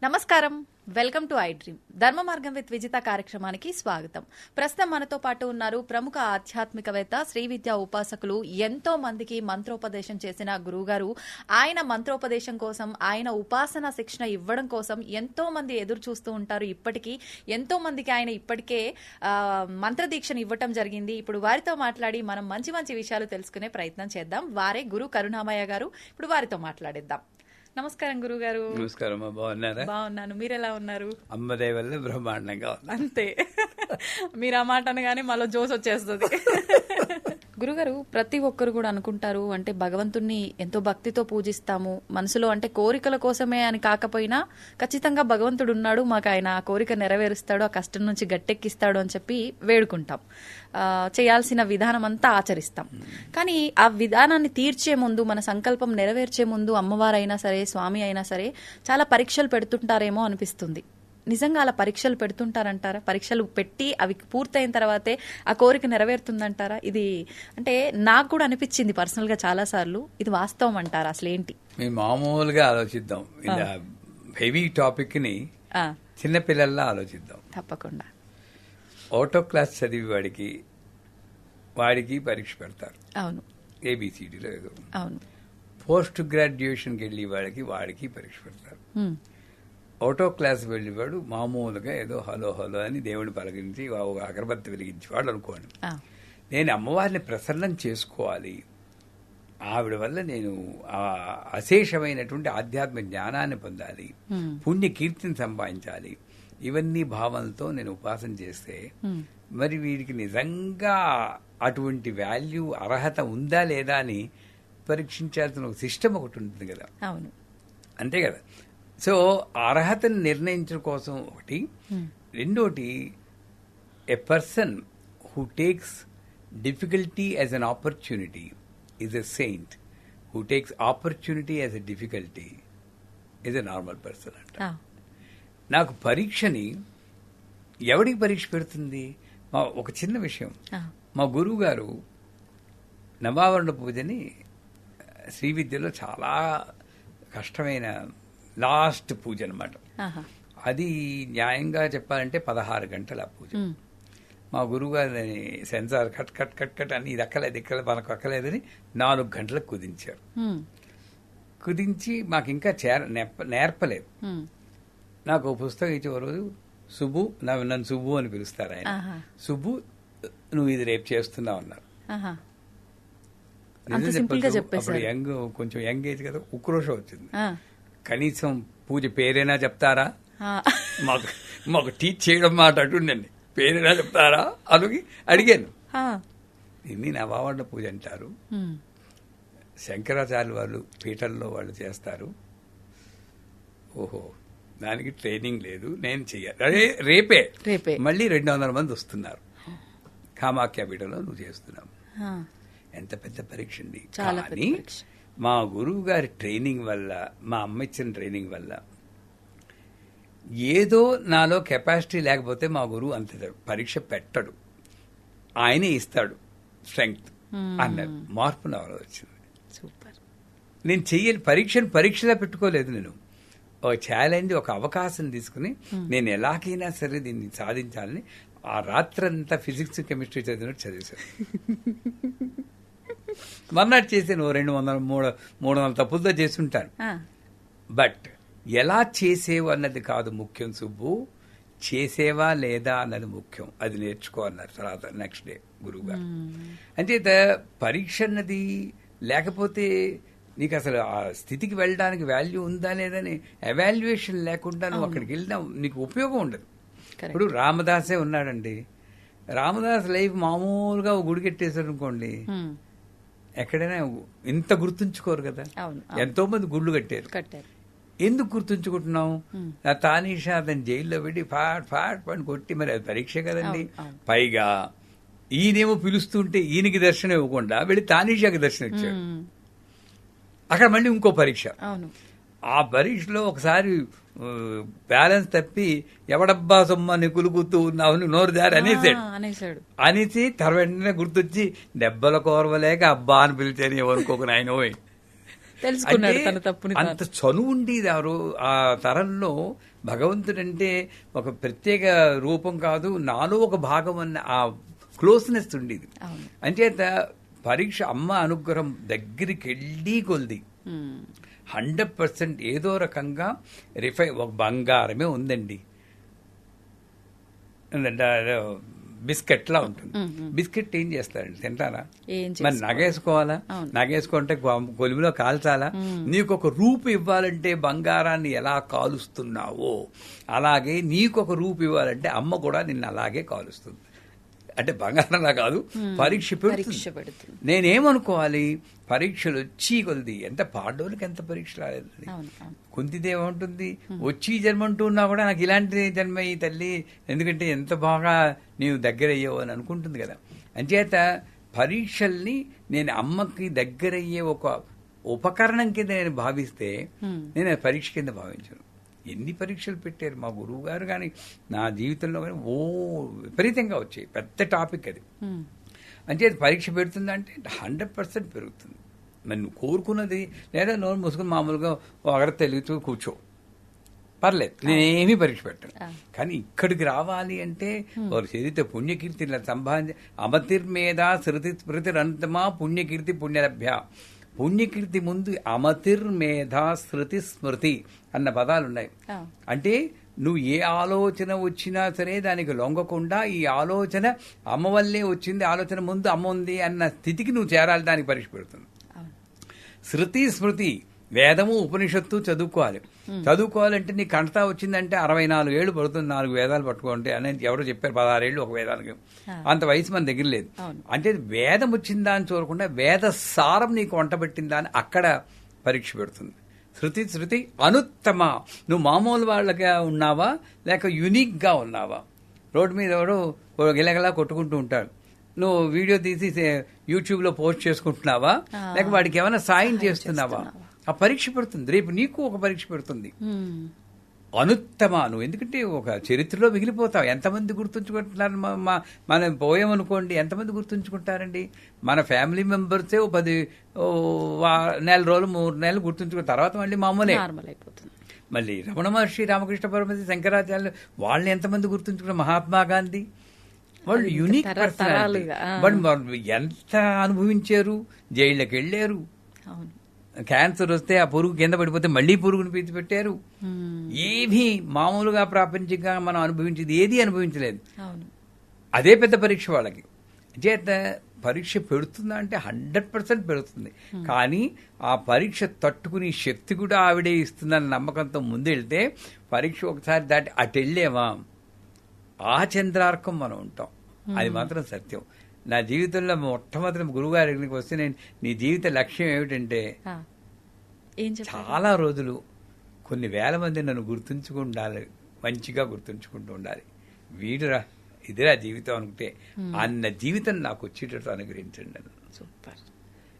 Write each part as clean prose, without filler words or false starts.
నమస్కారం, welcome to I dream. ధర్మ మార్గం విత్ విజిత కార్యక్రమానికి స్వాగతం. ప్రస్తుతం మనతో పాటు ఉన్నారు ప్రముఖ ఆధ్యాత్మికవేత్త, శ్రీ విద్యా ఉపాసకులు, ఎంతో మందికి మంత్రోపదేశం చేసిన గురువుగారు. ఆయన మంత్రోపదేశం కోసం, ఆయన ఉపాసన శిక్షణ ఇవ్వడం కోసం ఎంతో మంది ఎదురు చూస్తూ ఉంటారు. ఇప్పటికీ ఎంతో మందికి ఆయన ఇప్పటికే మంత్రదీక్షను ఇవ్వటం జరిగింది. ఇప్పుడు వారితో మాట్లాడి మనం మంచి మంచి విషయాలు తెలుసుకునే ప్రయత్నం చేద్దాం. వారే గురు కరుణామయ్య గారు. ఇప్పుడు వారితో మాట్లాడిద్దాం. నమస్కారం గురుగారు. నమస్కారం. బాగున్నారా? బాగున్నాను. మీరు ఎలా ఉన్నారు? అమ్మదే వల్ల బ్రహ్మాండంగా అంతే. మీరు ఆ మాట అనగానే మాలో జోస్ వచ్చేస్తుంది. గురుగారు, ప్రతి ఒక్కరు కూడా అనుకుంటారు, అంటే భగవంతుణ్ణి ఎంతో భక్తితో పూజిస్తాము, మనసులో అంటే కోరికల కోసమే అని కాకపోయినా ఖచ్చితంగా భగవంతుడు ఉన్నాడు, మాకు ఆయన ఆ కోరిక నెరవేరుస్తాడు, ఆ కష్టం నుంచి గట్టెక్కిస్తాడు అని చెప్పి వేడుకుంటాం, చేయాల్సిన విధానం అంతా ఆచరిస్తాం. కానీ ఆ విధానాన్ని తీర్చే ముందు, మన సంకల్పం నెరవేర్చే ముందు అమ్మవారైనా సరే, స్వామి అయినా సరే చాలా పరీక్షలు పెడుతుంటారేమో అనిపిస్తుంది. నిజంగా అలా పరీక్షలు పెడుతుంటారంటారా? పరీక్షలు పెట్టి అవి పూర్తయిన తర్వాతే ఆ కోరిక నెరవేరుతుందంటారా? ఇది అంటే నాకు కూడా అనిపించింది పర్సనల్ గా చాలా సార్లు. ఇది వాస్తవం అంటారా? అసలు ఏంటి? మేము మామూలుగా ఆలోచిద్దాం, ఇలా హెవీ టాపిక్ ని చిన్నపిల్లల్లా ఆలోచిద్దాం. తప్పకుండా. ఆటో క్లాస్ చదివి వాడికి పరీక్ష పెడతారు. అవును. ఏబిసిడీలో ఏదో. అవును. పోస్ట్ గ్రాడ్యుయేషన్కి వెళ్ళి వాడికి పరీక్ష పెడతారు. ఆటో క్లాస్ వెళ్ళేవాడు మామూలుగా ఏదో హలో హలో అని దేవుని పలకరించి ఒక అగరబత్తి వెలిగించేవాడు అనుకోండి. నేను అమ్మవారిని ప్రసన్నం చేసుకోవాలి, ఆవిడ వల్ల నేను అశేషమైనటువంటి ఆధ్యాత్మిక జ్ఞానాన్ని పొందాలి, పుణ్య కీర్తిని సంపాదించాలి, ఇవన్నీ భావనలతో నేను ఉపాసన చేస్తే మరి వీడికి నిజంగా అటువంటి వాల్యూ, అర్హత ఉందా లేదా అని పరీక్షించాల్సిన ఒక సిస్టమ్ ఒకటి ఉంటుంది కదా. అవును. అంతే కదా. సో అర్హతను నిర్ణయించడం కోసం ఒకటి. రెండోటి, a person who takes difficulty as an opportunity is a saint, who takes opportunity as a difficulty is a normal person అంట. నాకు పరీక్షని ఎవడికి పరీక్ష పెడుతుంది? ఒక చిన్న విషయం, మా గురువు గారు నవావరణ పూజని శ్రీ విద్యలో చాలా కష్టమైన లాస్ట్ పూజ అనమాట. అది న్యాయంగా చెప్పాలంటే 16 గంటల పూజ. మా గురువు గారిని censor cut cut cut cut అని ఇది అక్కలేదు మనకు అక్కలేదని 4 గంటలకు కుదించారు. కుదించి మాకు ఇంకా నేర్పలేదు. నాకు ఒక పుస్తకం ఇచ్చే రోజు, సుబ్బు, నన్ను సుబ్బు అని పిలుస్తారు ఆయన, సుబ్బు నువ్వు ఇది రేపు చేస్తున్నావు అన్నారు. అప్పుడు కొంచెం యంగ్ ఏజ్ కదా, ఉక్రోషం వచ్చింది. కనీసం పూజ పేరైనా చెప్తారా, మాకు టీచ్ చేయడం మాట అటుండండి, పేరైనా చెప్తారా అని అడిగాను. ఇన్ని నవావరణ పూజ అంటారు, శంకరాచార్య వాళ్ళు పీఠంలో వాళ్ళు చేస్తారు. ఓహో, దానికి ట్రైనింగ్ లేదు, నేను చెయ్యాలి. అదే రేపే మళ్ళీ 200 మంది వస్తున్నారు, కామాఖ్య పీఠంలో నువ్వు చేస్తున్నావు. ఎంత పెద్ద పరీక్ష అండి. కానీ మా గురువు గారి ట్రైనింగ్ వల్ల, మా అమ్మ ఇచ్చిన ట్రైనింగ్ వల్ల, ఏదో నాలో కెపాసిటీ లేకపోతే మా గురువు అంత పరీక్ష పెట్టడు, ఆయనే ఇస్తాడు స్ట్రెంగ్త్ అన్నారు. మార్పు నాలో వచ్చింది. నేను చెయ్యాలి పరీక్షలా పెట్టుకోలేదు. నేను ఒక ఛాలెంజ్, ఒక అవకాశం తీసుకుని నేను ఎలాగైనా సరే దీన్ని సాధించాలని ఆ రాత్రంతా ఫిజిక్స్ కెమిస్ట్రీ చదివినట్టు చదివేశాను. మర్నాడు చేసాను 200-300 తప్పులతో చేస్తుంటాను. బట్ ఎలా చేసేవు అన్నది కాదు ముఖ్యం సుబ్బు, చేసేవా లేదా అన్నది ముఖ్యం, అది నేర్చుకోవాలన్నారు తర్వాత నెక్స్ట్ డే గురువు గారు. అంచేత పరీక్ష అన్నది లేకపోతే నీకు అసలు ఆ స్థితికి వెళ్ళడానికి వాల్యూ ఉందా లేదని ఎవాల్యుయేషన్ లేకుండా నువ్వు అక్కడికి వెళ్ళినా నీకు ఉపయోగం ఉండదు. ఇప్పుడు రామదాసే ఉన్నాడండి, రామదాస్ లైఫ్ మామూలుగా గుడి కట్టేశారు అనుకోండి, ఎక్కడైనా ఇంత గుర్తుంచుకోరు కదా. ఎంతో మంది గుళ్ళు కట్టారు. ఎందుకు గుర్తుంచుకుంటున్నాం? తానీషా అతను జైల్లో పెట్టి ఫాట్ పని కొట్టి, మరి అది పరీక్ష కదండి. పైగా ఈయనేమో పిలుస్తుంటే ఈయనకి దర్శనం ఇవ్వకుండా వెళ్ళి తానీషాకి దర్శనం ఇచ్చాడు. అక్కడ మళ్ళీ ఇంకో పరీక్ష. ఆ పరీక్షలో ఒకసారి బ్యాలెన్స్ తప్పి ఎవడబ్బా సొమ్మ నికులుగుతూ ఉన్నావు నోరు దారి అనేసాడు. అనేసి వెంటనే గుర్తొచ్చి దెబ్బల కోరవలేక అబ్బా అని పిలిచాను ఎవరుకోకు నాయన పోయి. తెలుసుకున్నాడు తన తప్పుని తాను. అంత చనువు ఉండేది ఆ తరంలో. భగవంతుడంటే ఒక ప్రత్యేక రూపం కాదు, నాలో ఒక భాగం అన్న ఆ క్లోజ్నెస్ ఉండేది. అంచేత పరీక్ష అమ్మ అనుగ్రహం దగ్గరికి వెళ్ళి కొలిది 100% ఏదో రకంగా ఒక బంగారమే ఉందండి. బిస్కెట్ లా ఉంటుంది. బిస్కెట్ ఏం చేస్తారండి, తింటారా? మరి నగేసుకోవాలా? నగేసుకుంటే కొలిమిలో కాల్చాలా? నీకు ఒక రూపు ఇవ్వాలంటే బంగారాన్ని ఎలా కాలుస్తున్నావో అలాగే నీకు ఒక రూపు ఇవ్వాలంటే అమ్మ కూడా నిన్ను అలాగే కాలుస్తుంది. అంటే బంగారంలా కాదు, పరీక్ష పెడుతుంది. నేనేమనుకోవాలి, పరీక్షలు వచ్చి కొలిది. ఎంత పాండవులకి ఎంత పరీక్ష రాలేదు. కుంతిదేవుంటుంది వచ్చి జన్మ అంటున్నా కూడా నాకు ఇలాంటి జన్మ ఈ తల్లి, ఎందుకంటే ఎంత బాగా నీవు దగ్గరయ్యావు అని అనుకుంటుంది కదా. అంచేత పరీక్షల్ని నేను అమ్మకి దగ్గరయ్యే ఒక ఉపకరణం కింద నేను భావిస్తే నేను పరీక్ష కింద భావించను. ఎన్ని పరీక్షలు పెట్టారు మా గురువు గారు కానీ నా జీవితంలో కానీ విపరీతంగా వచ్చాయి. పెద్ద టాపిక్ అది. అంటే పరీక్ష పెడుతుందంటే 100% పెరుగుతుంది. మరి నువ్వు కోరుకున్నది లేదా నోరు మూసుకుని మామూలుగా ఒకరి తెలుగుతూ కూర్చో, పర్లేదు, నేనేమీ పరీక్ష పెట్టను. కానీ ఇక్కడికి రావాలి అంటే వారు చరిత్ర పుణ్యకీర్తి సంపాదించి అమతిర్మేధ శృతి స్మృతిరంతమా పుణ్యకీర్తి పుణ్యలభ్య. పుణ్యకీర్తి ముందు అమతిర్మేధ శృతి స్మృతి అన్న పదాలున్నాయి. అంటే నువ్వు ఏ ఆలోచన వచ్చినా సరే దానికి లొంగకుండా ఈ ఆలోచన అమ్మ వల్లే వచ్చింది, ఆలోచన ముందు అమ్మ ఉంది అన్న స్థితికి నువ్వు చేరాలి. దానికి పరీక్ష పెడుతుంది. శృతి స్మృతి, వేదము ఉపనిషత్తు చదువుకోవాలంటే నీ కంటతా వచ్చిందంటే 64 ఏళ్ళు పడుతుంది 4 వేదాలు పట్టుకుంటే అనేది ఎవరో చెప్పారు. 16 ఏళ్ళు ఒక వేదానికి. అంత వయసు మన దగ్గర లేదు. అంటే వేదం వచ్చిందా అని చూడకుండా వేద సారం నీకు వంట పెట్టిందా అని అక్కడ పరీక్ష పెడుతుంది. శృతి అనుత్తమ, నువ్వు మామూలు వాళ్ళగా ఉన్నావా లేక యునిక్ గా ఉన్నావా? రోడ్డు మీద ఎవడో గిలగలా కొట్టుకుంటూ ఉంటాడు, నువ్వు వీడియో తీసి యూట్యూబ్ లో పోస్ట్ చేసుకుంటున్నావా లేక వాడికి ఏమైనా సాయం చేస్తున్నావా? ఆ పరీక్ష పెడుతుంది. రేపు నీకు ఒక పరీక్ష పెడుతుంది. అనుత్తమ, నువ్వు ఎందుకంటే ఒక చరిత్రలో మిగిలిపోతావు. ఎంతమంది గుర్తుంచుకుంటున్నారు? మనం పోయామనుకోండి, ఎంతమంది గుర్తుంచుకుంటారండి? మన ఫ్యామిలీ మెంబర్సే 10 నెల రోజులు 3 నెలలు గుర్తుంచుకున్న తర్వాత మళ్ళీ మామూలే అయిపోతుంది. మళ్ళీ రమణ మహర్షి, రామకృష్ణ పరమహంస, శంకరాచార్యులు వాళ్ళని ఎంతమంది గుర్తుంచుకున్నారు? మహాత్మా గాంధీ వాళ్ళు యూనిక్ పర్సనాలిటీ. వాళ్ళు ఎంత అనుభవించారు, జైళ్ళకి వెళ్ళారు. క్యాన్సర్ వస్తే ఆ పురుగు కింద పడిపోతే మళ్లీ పురుగును పీచి పెట్టారు. ఏమీ మామూలుగా ప్రాపంచికంగా మనం అనుభవించేది ఏది అనుభవించలేదు. అదే పెద్ద పరీక్ష వాళ్ళకి. చేత పరీక్ష పెడుతుందా అంటే 100% పెడుతుంది. కానీ ఆ పరీక్ష తట్టుకుని శక్తి కూడా ఆవిడే ఇస్తుందన్న నమ్మకంతో ముందెళ్తే పరీక్ష ఒకసారి దాటి అటు వెళ్ళేవా ఆ చంద్రార్కం మనం ఉంటాం. అది మాత్రం సత్యం. నా జీవితంలో మొట్టమొదటి గురువుగారి దగ్గరికి వస్తే నేను నీ జీవిత లక్ష్యం ఏమిటంటే చాలా రోజులు కొన్ని వేల మంది నన్ను గుర్తుంచుకుండాలి, మంచిగా గుర్తుంచుకుంటూ ఉండాలి. వీడురా ఇదిరా జీవితం అనుకుంటే అన్న జీవితం నాకు వచ్చేటట్టు అనుగ్రహించండి నన్ను. సూపర్.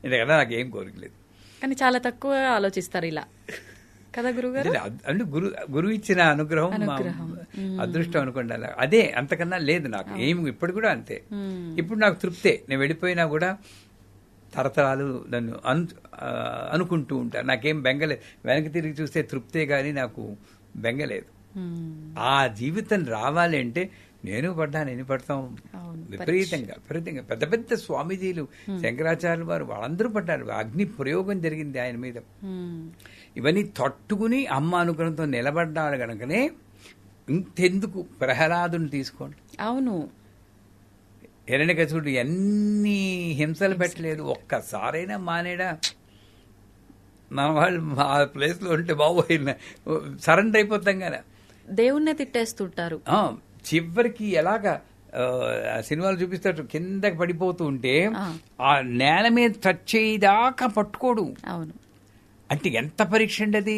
ఎందుకంటే నాకేం కోరికలేదు. కానీ చాలా తక్కువ ఆలోచిస్తారు ఇలా కదా గురుగారు. అంటే గురువు ఇచ్చిన అనుగ్రహం అదృష్టం అనుకోండి. అదే, అంతకన్నా లేదు నాకు ఏమి. ఇప్పుడు కూడా అంతే. ఇప్పుడు నాకు తృప్తే. నేను వెళ్ళిపోయినా కూడా తరతరాలు నన్ను అనుకుంటూ ఉంటాను. నాకేం బెంగలేదు. వెనక్కి తిరిగి చూస్తే తృప్తే గాని నాకు బెంగలేదు. ఆ జీవితం రావాలి అంటే నేను పడ్డాను, ఎన్ని పడతాం, విపరీతంగా పెద్ద పెద్ద స్వామీజీలు, శంకరాచార్యులు వారు వాళ్ళందరూ పడ్డారు. అగ్ని ప్రయోగం జరిగింది ఆయన మీద. ఇవన్నీ తట్టుకుని అమ్మ అనుగ్రహంతో నిలబడ్డాడు గనకనే ఇంతెందుకు ప్రహ్లాదుని తీసుకోండి. అవును, హిరణ్యకశిపుడు ఎన్ని హింసలు పెట్టలేదు, ఒక్కసారైనా మానేడా? మన వాళ్ళు ఆ ప్లేస్ లో ఉంటే బాబు సరెండర్ అయిపోతాం కదా. దేవుణ్ణే తిట్టేస్తుంటారు. చివరికి ఎలాగా సినిమాలు చూపిస్తాడు, కిందకి పడిపోతూ ఉంటే ఆ నేల మీద టచ్ చేయదాకా పట్టుకోడు. అవును, అంటే ఎంత పరీక్ష అండి అది.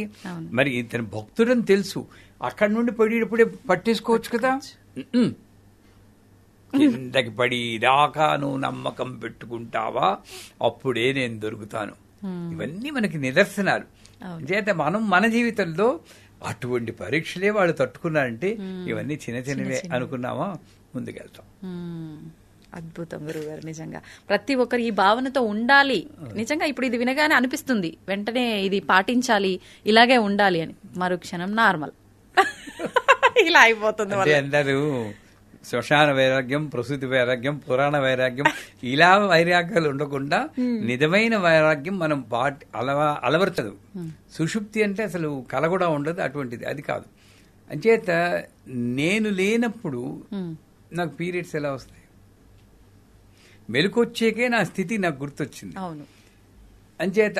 మరి ఇతను భక్తుడని తెలుసు, అక్కడి నుండి పడేటప్పుడే పట్టేసుకోవచ్చు కదా. కిందకి పడిదాకా నువ్వు నమ్మకం పెట్టుకుంటావా, అప్పుడే నేను దొరుకుతాను. ఇవన్నీ మనకి నిదర్శనాలు. చేత మనం మన జీవితంలో అటువంటి పరీక్షలే వాళ్ళు తట్టుకున్నారంటే ఇవన్నీ చిన్న చిన్నవే అనుకున్నామా, ముందుకెళ్తాం. అద్భుతం గురుగారు. నిజంగా ప్రతి ఒక్కరు ఈ భావనతో ఉండాలి. నిజంగా ఇప్పుడు ఇది వినగానే అనిపిస్తుంది వెంటనే ఇది పాటించాలి, ఇలాగే ఉండాలి అని. మరో క్షణం నార్మల్ ఇలా అయిపోతుంది. అంటే అందరూ శ్మశాన వైరాగ్యం, ప్రసూతి వైరాగ్యం, పురాణ వైరాగ్యం ఇలా వైరాగ్యాలు ఉండకుండా నిజమైన వైరాగ్యం మనం అలవర్చదు. సుషుప్తి అంటే అసలు కల కూడా ఉండదు, అటువంటిది అది కాదు. అంచేత నేను లేనప్పుడు నాకు పీరియడ్స్ ఎలా వస్తాయి? మెలకొచ్చేకే నా స్థితి నాకు గుర్తొచ్చింది. అవును. అంచేత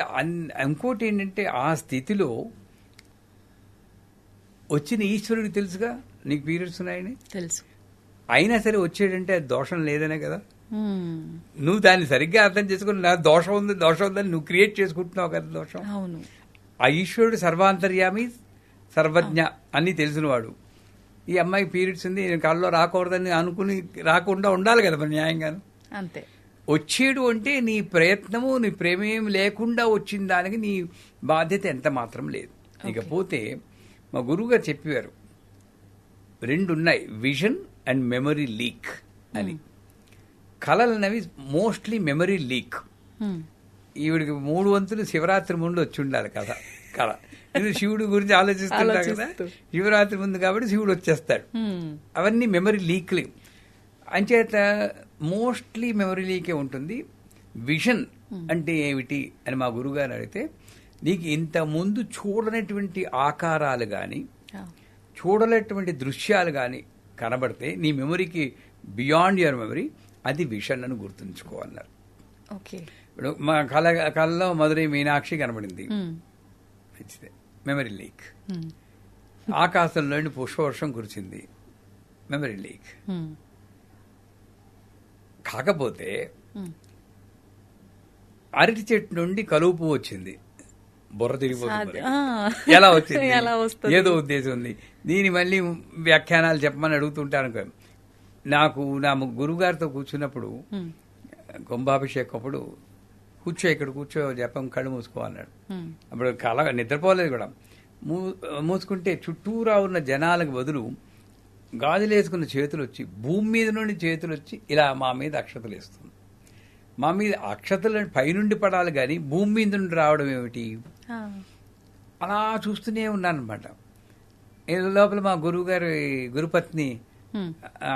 ఇంకోటి ఏంటంటే ఆ స్థితిలో వచ్చిన ఈశ్వరుడికి తెలుసుగా నీకు పీరియడ్స్ ఉన్నాయని తెలుసు. అయినా సరే వచ్చేటంటే అది దోషం లేదనే కదా. నువ్వు దాన్ని సరిగ్గా అర్థం చేసుకుని నా దోషం ఉందని నువ్వు క్రియేట్ చేసుకుంటున్నావు కదా దోషం. అవును. ఆ ఈశ్వరుడు సర్వాంతర్యామి, సర్వజ్ఞ అన్ని తెలిసినవాడు. ఈ అమ్మాయికి పీరియడ్స్ ఉంది, నేను కళ్ళలో రాకూడదని అనుకుని రాకుండా ఉండాలి కదా మరి న్యాయంగాను. అంతే. వచ్చేడు అంటే నీ ప్రయత్నము, నీ ప్రేమేం లేకుండా వచ్చిన దానికి నీ బాధ్యత ఎంత మాత్రం లేదు. ఇకపోతే మా గురువుగారు చెప్పారు, రెండు ఉన్నాయి, విజన్ అండ్ మెమరీ లీక్ అని. కళలు అనేవి మోస్ట్లీ మెమరీ లీక్. ఈవిడికి 3 వంతులు శివరాత్రి ముందు వచ్చి ఉండాలి కథ కళ. ఇది శివుడి గురించి ఆలోచిస్తుంటా కదా, శివరాత్రి ముందు కాబట్టి శివుడు వచ్చేస్తాడు. అవన్నీ మెమరీ లీక్లు. అంచేత మోస్ట్లీ మెమరీ లీకే ఉంటుంది. విజన్ అంటే ఏమిటి అని మా గురుగారు అడిగితే, నీకు ఇంత ముందు చూడనటువంటి ఆకారాలు కానీ చూడలేటువంటి దృశ్యాలు కానీ కనబడితే నీ మెమరీకి బియాండ్ యువర్ మెమరీ, అది విషన్ అని గుర్తుంచుకోవాలన్నారు. ఇప్పుడు మా కళలో మధురై మీనాక్షి కనబడింది, మంచిదే, మెమరీ లీక్. ఆకాశంలోని పుష్పవర్షం కురిచింది, మెమరీ లీక్. కాకపోతే అరటి చెట్టు నుండి కలువు పువ్వు వచ్చింది, బుర్ర తిరిగిపోతుంది. ఎలా వచ్చింది? ఏదో ఉద్దేశం ఉంది. దీని మళ్ళీ వ్యాఖ్యానాలు చెప్పమని అడుగుతుంటాను. నాకు నా గురుగారితో కూర్చున్నప్పుడు కుంభాభిషేకం అప్పుడు ఇక్కడ కూర్చో జపం, కళ్ళు మూసుకో అన్నాడు. అప్పుడు కళ నిద్రపోలేదు కూడా. మూసుకుంటే చుట్టూరా ఉన్న జనాలకు బదులు గాజులేసుకున్న చేతులు వచ్చి, భూమి మీద నుండి చేతులు వచ్చి ఇలా మా మీద అక్షతలు వేస్తుంది. మా మీద అక్షతలు పైనుండి పడాలి కానీ భూమి మీద నుండి రావడం ఏమిటి? అలా చూస్తూనే ఉన్నానమాట. లోపల మా గురువు గారి గురుపత్ని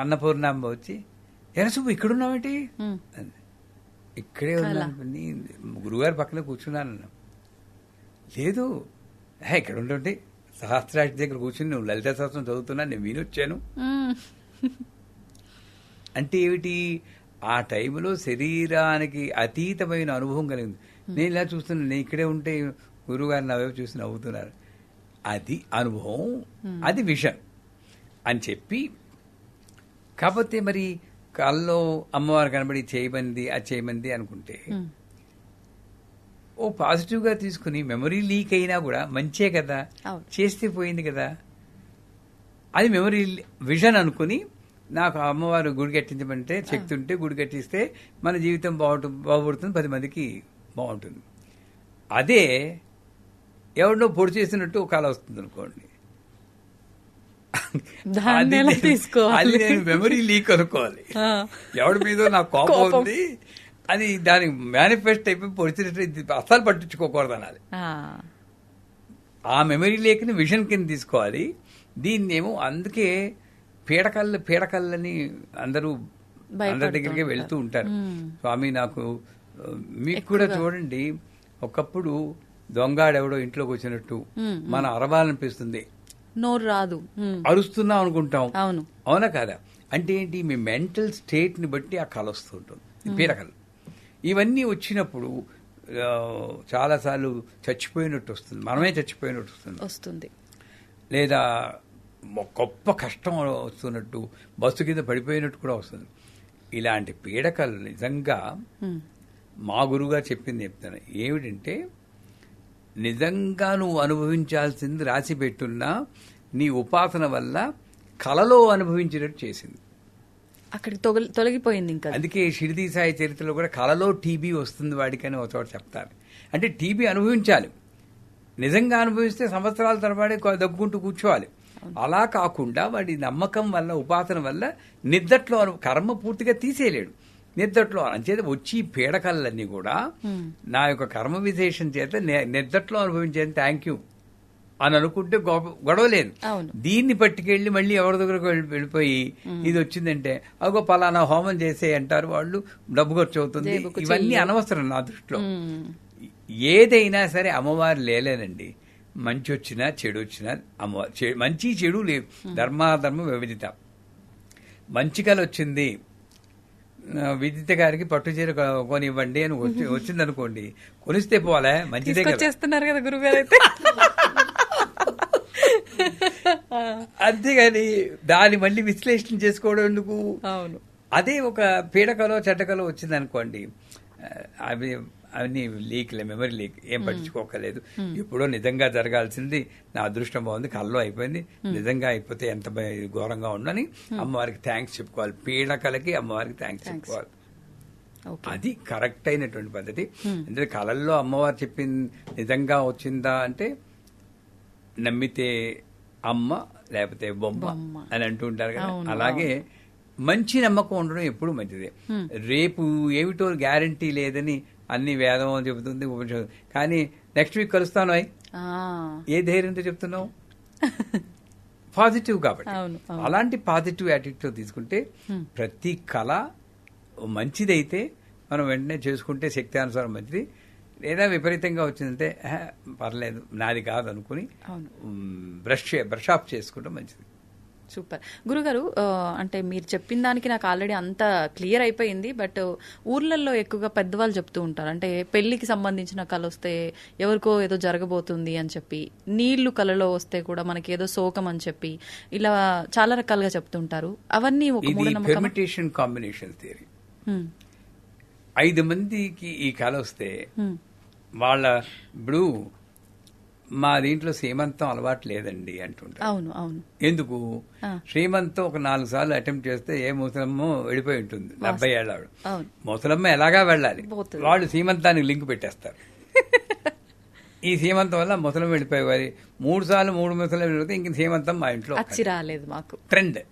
అన్నపూర్ణాంబ వచ్చి, ఎరసుబ్బు ఇక్కడున్నావేంటి? ఇక్కడే ఉన్నాను, గురువుగారి పక్కన కూర్చున్నాను. లేదు, ఇక్కడ ఉంటుంటే సహస్రాష్ట్ర దగ్గర కూర్చుని నువ్వు లలిత సహస్రం చదువుతున్నా, నేను వినొచ్చాను. అంటే ఏమిటి? ఆ టైంలో శరీరానికి అతీతమైన అనుభవం కలిగింది. నేను ఇలా చూస్తున్నాను, నేను ఇక్కడే ఉంటే గురువుగారిని అవే చూసి నవ్వుతున్నారు. అది అనుభవం, అది విషన్ అని చెప్పి. కాకపోతే మరి కళ్ళలో అమ్మవారు కనబడి చేయమంది, అది చేయమంది అనుకుంటే ఓ పాజిటివ్గా తీసుకుని మెమరీ లీక్ అయినా కూడా మంచే కదా, చేస్తే పోయింది కదా, అది మెమరీ విజన్ అనుకుని నాకు అమ్మవారు గుడి కట్టించమంటే శక్తి ఉంటే గుడి కట్టిస్తే మన జీవితం బాగుపడుతుంది, 10 మందికి బాగుంటుంది. అదే ఎవరినో పొడి చేసినట్టు ఒక కళ వస్తుంది అనుకోండి, అది నేను మెమరీ లీక్ అనుకోవాలి. ఎవరి మీద నాకు కోపం ఉంది, అది దానికి మేనిఫెస్ట్ అయిపోయి పొడిచినట్టు అస్సలు పట్టించుకోకూడదు అనాలి. ఆ మెమరీ లేకని విజన్ కింద తీసుకోవాలి. దీన్నేమో అందుకే పీడకల్లని అందరూ అందరి దగ్గరికి వెళ్తూ ఉంటారు. స్వామి నాకు, మీకు కూడా చూడండి, ఒకప్పుడు దొంగాడెవడో ఇంట్లోకి వచ్చినట్టు మన అరవాలనిపిస్తుంది, నోరు రాదు, అరుస్తున్నాం అనుకుంటాం. అవునా కాదా? అంటే ఏంటి? మీ మెంటల్ స్టేట్ ని బట్టి ఆ కళ వస్తుంటుంది. పీడకలు ఇవన్నీ వచ్చినప్పుడు చాలాసార్లు చచ్చిపోయినట్టు వస్తుంది, మనమే చచ్చిపోయినట్టు వస్తుంది, లేదా గొప్ప కష్టం వస్తున్నట్టు, బస్సు కింద పడిపోయినట్టు కూడా వస్తుంది. ఇలాంటి పీడకలు నిజంగా మా గురువుగా చెప్తాను ఏమిటంటే, నిజంగా నువ్వు అనుభవించాల్సింది రాసి పెట్టున్నా నీ ఉపాసన వల్ల కలలో అనుభవించినట్టు చేసింది, అక్కడికి తొలగిపోయింది. ఇంకా అందుకే షిరిడి సాయి చరిత్రలో కూడా కలలో టీబీ వస్తుంది వాడికని ఒక చోట చెప్తారు. అంటే టీబీ అనుభవించాలి, నిజంగా అనుభవిస్తే సంవత్సరాల తరబడి దగ్గుకుంటూ కూర్చోవాలి. అలా కాకుండా వాడి నమ్మకం వల్ల, ఉపాసన వల్ల నిద్దట్లో కర్మ పూర్తిగా తీసేయలేడు. నిద్దట్లో అంచేత వచ్చి పీడకలన్నీ కూడా నా యొక్క కర్మ విశేషం చేత నిద్దట్లో అనుభవించేది థ్యాంక్ యూ అని అనుకుంటే గొడవ లేదు. దీన్ని పట్టుకెళ్ళి మళ్ళీ ఎవరి దగ్గరకు వెళ్ళిపోయి ఇది వచ్చిందంటే అగో పలానా హోమం చేసే అంటారు వాళ్ళు, డబ్బు ఖర్చు అవుతుంది, ఇవన్నీ అనవసరం నా దృష్టిలో. ఏదైనా సరే అమ్మవారు లేలేనండి, మంచి వచ్చినా చెడు వచ్చినా అమ్మవారు, మంచి చెడు లేవు, ధర్మాధర్మ వివిధిత. మంచి కళ వచ్చింది, విదిత గారికి పట్టు చీర కొనివ్వండి అని వచ్చింది అనుకోండి, కొనిస్తే పోలే మంచిదే చేస్తున్నారు కదా గురుగారు అయితే. అంతేగాని దాన్ని మళ్ళీ విశ్లేషణ చేసుకోవడం ఎందుకు? అవును. అదే ఒక పీడకలో చెడ్డకలో వచ్చింది అనుకోండి, అవి అవన్నీ లీక్లే, మెమరీ లీక్, ఏం పట్టించుకోకలేదు. ఎప్పుడో నిజంగా జరగాల్సింది నా అదృష్టం బాగుంది, కల్లో అయిపోయింది, నిజంగా అయిపోతే ఎంత ఘోరంగా ఉండని అమ్మవారికి థ్యాంక్స్ చెప్పుకోవాలి. పీడకలకి అమ్మవారికి థ్యాంక్స్ చెప్పుకోవాలి. అది కరెక్ట్ అయినటువంటి పద్ధతి. ఎందుకంటే కళల్లో అమ్మవారు చెప్పింది నిజంగా వచ్చిందా అంటే నమ్మితే అమ్మ లేకపోతే బొమ్మ అని అంటూ ఉంటారు కదా, అలాగే మంచి నమ్మకం ఉండడం ఎప్పుడు మంచిదే. రేపు ఏమిటో గ్యారంటీ లేదని అన్ని వేదం అని చెబుతుంది ఉపనిషత్తు, కానీ నెక్స్ట్ వీక్ కలుస్తాను అయి ఏ ధైర్యంతో చెప్తున్నావు? పాజిటివ్ కాబట్టి. అలాంటి పాజిటివ్ యాటిట్యూడ్ తీసుకుంటే ప్రతి కళ మంచిదైతే మనం వెంటనే చేసుకుంటే శక్తి అనుసారం మంచిది. లేదా విపరీతంగా వచ్చిందంటే పర్లేదు నాది కాదు అనుకుని బ్రష్ ఆఫ్ చేసుకుంటే మంచిది. సూపర్ గురుగారు. అంటే మీరు చెప్పిన దానికి నాకు ఆల్రెడీ అంత క్లియర్ అయిపోయింది. బట్ ఊర్లలో ఎక్కువగా పెద్దవాళ్ళు చెప్తూ ఉంటారు, అంటే పెళ్లికి సంబంధించిన కళ వస్తే ఎవరికో ఏదో జరగబోతుంది అని చెప్పి, నీళ్లు కళలో వస్తే కూడా మనకి ఏదో శోకం అని చెప్పి, ఇలా చాలా రకాలుగా చెప్తుంటారు. అవన్నీ ఒక పెర్మిటేషన్ కాంబినేషన్ థియరీ. 5 మందికి ఈ కళ వస్తే వాళ్ళ ఇప్పుడు మా దీంట్లో శ్రీమంతం అలవాటు లేదండి అంటుంటారు. అవును అవును. ఎందుకు? శ్రీమంతం ఒక 4 సార్లు అటెంప్ట్ చేస్తే ఏ ముసలమ్మ వెళ్ళిపోయి ఉంటుంది, 70 ఏళ్ళ ఆవిడ. ముసలమ్మ ఎలాగా వెళ్ళాలి, వాళ్ళు శ్రీమంతానికి లింక్ పెట్టేస్తారు. ఈ శ్రీమంతం వల్ల ముసలం వెళ్ళిపోయేవారి 3 సార్లు 3 ముసలం వెళ్తే ఇంక శ్రీమంతం మా ఇంట్లో రాలేదు. మాకు ట్రెండ్,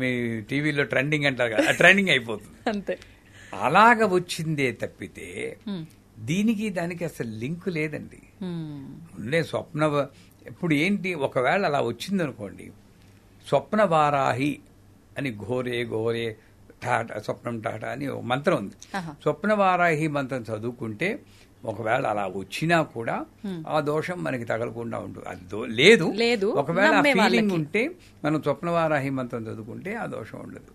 మీ టీవీలో ట్రెండింగ్ అంటారు కదా, ట్రెండింగ్ అయిపోతుంది అంతే. అలాగ వచ్చిందే తప్పితే దీనికి దానికి అసలు లింక్ లేదండి. ఉండే స్వప్న ఇప్పుడు ఏంటి, ఒకవేళ అలా వచ్చిందనుకోండి, స్వప్న వారాహి అని ఘోరే ఘోరే టాటా స్వప్నం టాటా అని ఒక మంత్రం ఉంది. స్వప్న వారాహి మంత్రం చదువుకుంటే ఒకవేళ అలా వచ్చినా కూడా ఆ దోషం మనకి తగలకుండా ఉంటుంది. అది లేదు. ఒకవేళ ఆ ఫీలింగ్ ఉంటే మనం స్వప్న వారాహి మంత్రం చదువుకుంటే ఆ దోషం ఉండదు.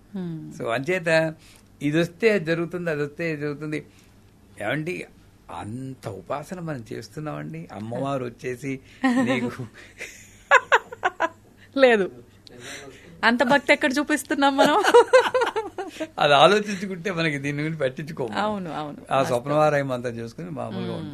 సో అంచేత ఇది వస్తే జరుగుతుంది, అది వస్తే జరుగుతుంది. ఏమండి అంత ఉపాసన మనం చేస్తున్నామండి, అమ్మవారు వచ్చేసి నీకు లేదు అంత భక్తి ఎక్కడ చూపిస్తున్నాం మనం? అది ఆలోచించుకుంటే మనకి దీని గురించి పట్టించుకోము. అవును అవును. ఆ స్వప్నవారాయం అంతా చేసుకుని మామూలుగా ఉంటాం.